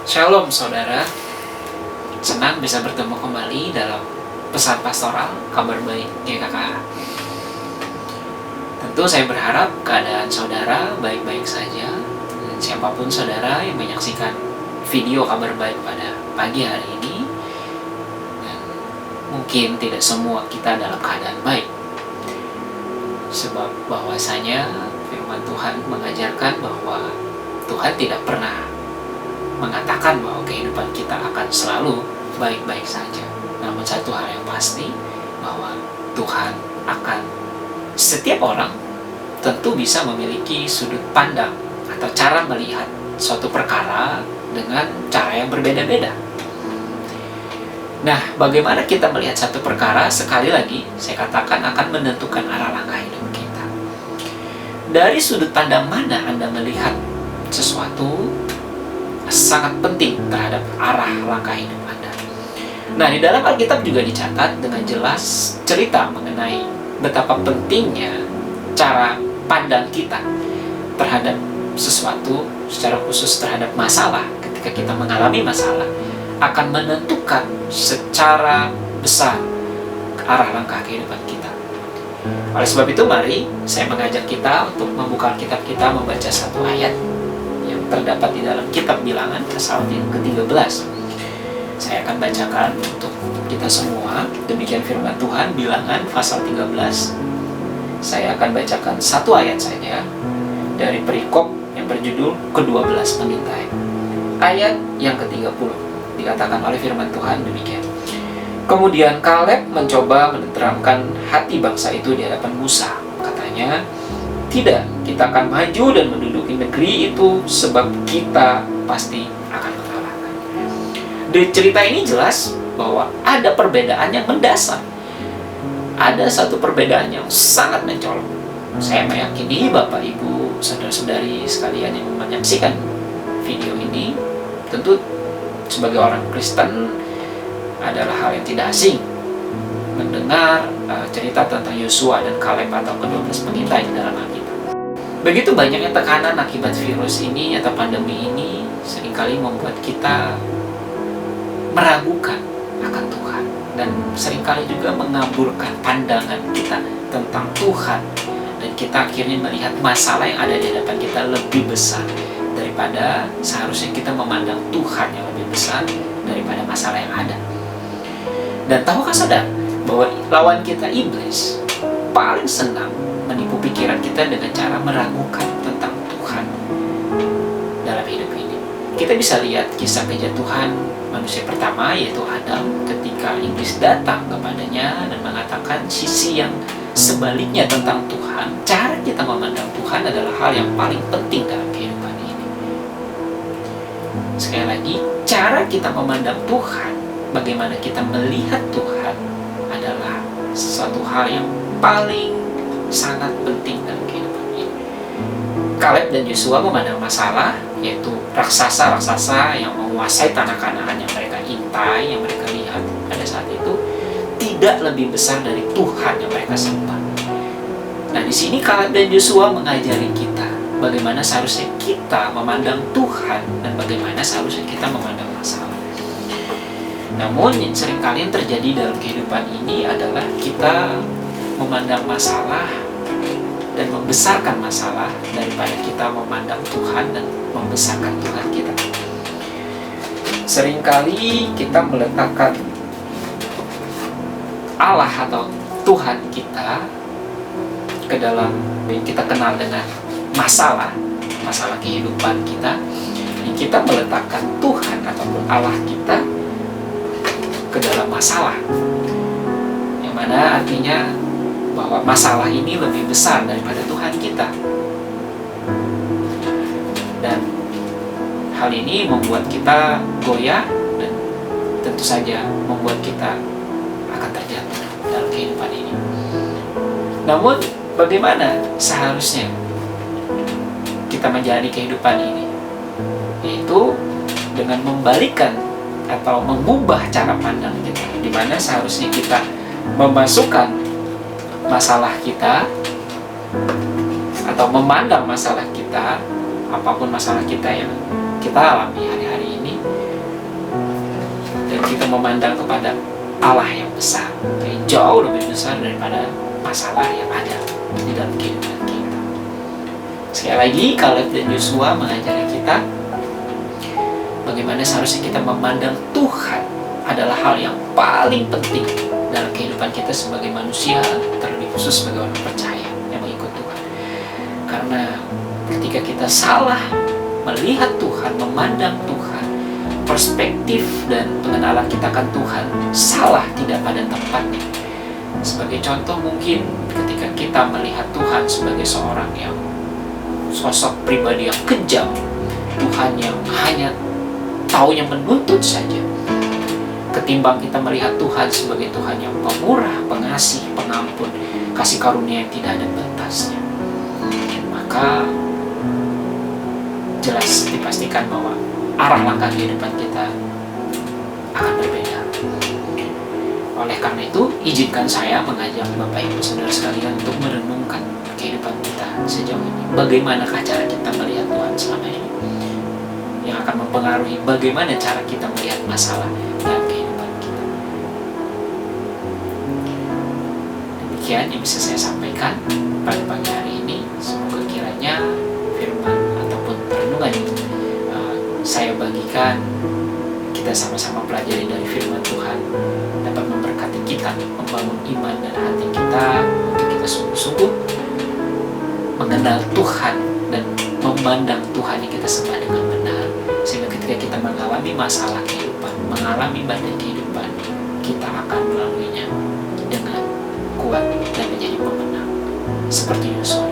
Shalom saudara, senang bisa bertemu kembali dalam pesan pastoral kabar baik GKK. Tentu saya berharap keadaan saudara baik-baik saja, dan siapapun saudara yang menyaksikan video kabar baik pada pagi hari ini, dan mungkin tidak semua kita dalam keadaan baik, sebab bahwasanya firman Tuhan mengajarkan bahwa Tuhan tidak pernah mengatakan bahwa kehidupan kita akan selalu baik-baik saja. Namun satu hal yang pasti, bahwa Tuhan akan, setiap orang tentu bisa memiliki sudut pandang atau cara melihat suatu perkara dengan cara yang berbeda-beda. Nah, bagaimana kita melihat satu perkara, sekali lagi saya katakan akan menentukan arah langkah hidup kita. Dari sudut pandang mana Anda melihat sesuatu sangat penting terhadap arah langkah hidup Anda. Nah, di dalam Alkitab juga dicatat dengan jelas cerita mengenai betapa pentingnya cara pandang kita terhadap sesuatu, secara khusus terhadap masalah. Ketika kita mengalami masalah, akan menentukan secara besar arah langkah kehidupan kita. Oleh sebab itu, mari saya mengajak kita untuk membuka Alkitab kita, membaca satu ayat yang terdapat di dalam kitab Bilangan pasal yang ke-13. Saya akan bacakan untuk kita semua. Demikian firman Tuhan, Bilangan pasal 13. Saya akan bacakan satu ayat saja dari perikop yang berjudul ke-12 pengintai. Ayat yang ke-30 dikatakan oleh firman Tuhan demikian. Kemudian Kaleb mencoba menenteramkan hati bangsa itu di hadapan Musa. Katanya, tidak, kita akan maju dan menduduki negeri itu sebab kita pasti akan mengalahkan. Di cerita ini jelas bahwa ada perbedaan yang mendasar. Ada satu perbedaan yang sangat mencolok. Saya meyakini Bapak, Ibu, saudara-saudari sekalian yang menyaksikan video ini, tentu sebagai orang Kristen adalah hal yang tidak asing mendengar cerita tentang Yosua dan Kaleb atau ke-12 pengintai di dalam Alkitab. Begitu banyaknya tekanan akibat virus ini atau pandemi ini seringkali membuat kita meragukan akan Tuhan, dan seringkali juga mengaburkan pandangan kita tentang Tuhan, dan kita akhirnya melihat masalah yang ada di hadapan kita lebih besar daripada seharusnya kita memandang Tuhan yang lebih besar daripada masalah yang ada. Dan tahukah saudara bahwa lawan kita iblis paling senang menipu pikiran kita dengan cara meragukan tentang Tuhan dalam hidup ini. Kita bisa lihat kisah kejatuhan manusia pertama, yaitu Adam, ketika iblis datang kepadanya dan mengatakan sisi yang sebaliknya tentang Tuhan. Cara kita memandang Tuhan adalah hal yang paling penting dalam kehidupan ini. Sekali lagi, cara kita memandang Tuhan, bagaimana kita melihat Tuhan, adalah sesuatu hal yang paling sangat penting dalam kehidupan ini. Kaleb dan Yosua memandang masalah, yaitu raksasa-raksasa yang menguasai tanah Kanaan yang mereka intai, yang mereka lihat pada saat itu, tidak lebih besar dari Tuhan yang mereka sembah. Nah, di sini Kaleb dan Yosua mengajari kita bagaimana seharusnya kita memandang Tuhan dan bagaimana seharusnya kita memandang masalah. Namun yang seringkali yang terjadi dalam kehidupan ini adalah kita memandang masalah dan membesarkan masalah daripada kita memandang Tuhan dan membesarkan Tuhan kita. Seringkali kita meletakkan Allah atau Tuhan kita ke dalam yang kita kenal dengan masalah kehidupan kita. Kita meletakkan Tuhan ataupun Allah kita ke dalam masalah, yang mana artinya bahwa masalah ini lebih besar daripada Tuhan kita. Dan hal ini membuat kita goyah dan tentu saja membuat kita akan terjatuh dalam kehidupan ini. Namun bagaimana seharusnya kita menjalani kehidupan ini? Yaitu dengan membalikkan atau mengubah cara pandang kita, di mana seharusnya kita memasukkan masalah kita atau memandang masalah kita, apapun masalah kita yang kita alami hari-hari ini, dan kita memandang kepada Allah yang besar, yang jauh lebih besar daripada masalah yang ada di dalam kehidupan kita. Sekali lagi, Kaleb dan Yosua mengajari kita bagaimana seharusnya kita memandang Tuhan adalah hal yang paling penting dalam kehidupan kita sebagai manusia, terlebih khusus sebagai orang percaya yang mengikut Tuhan. Karena ketika kita salah melihat Tuhan, memandang Tuhan, perspektif dan pengenalan kita akan Tuhan salah, tidak pada tempatnya. Sebagai contoh, mungkin ketika kita melihat Tuhan sebagai seorang yang sosok pribadi yang kejam, Tuhan yang hanya taunya menuntut saja, ketimbang kita melihat Tuhan sebagai Tuhan yang pemurah, pengasih, pengampun, kasih karunia yang tidak ada batasnya, maka jelas dipastikan bahwa arah langkah kehidupan kita akan berbeda. Oleh karena itu, izinkan saya mengajak Bapak Ibu Saudara sekalian untuk merenungkan kehidupan kita sejauh ini. Bagaimanakah cara kita melihat Tuhan selama ini? Yang akan mempengaruhi bagaimana cara kita melihat masalah dalam kehidupan kita. Demikian yang bisa saya sampaikan pada pagi hari ini. Semoga kiranya firman ataupun perenungan ini saya bagikan, kita sama-sama pelajari dari firman Tuhan, dapat memberkati kita, membangun iman dan hati kita untuk kita sungguh-sungguh mengenal Tuhan dan memandang Tuhan yang kita sembah dengan benar, sehingga ketika kita mengalami masalah kehidupan, mengalami badai kehidupan, kita akan melaluinya dengan kuat dan menjadi pemenang seperti Yosua.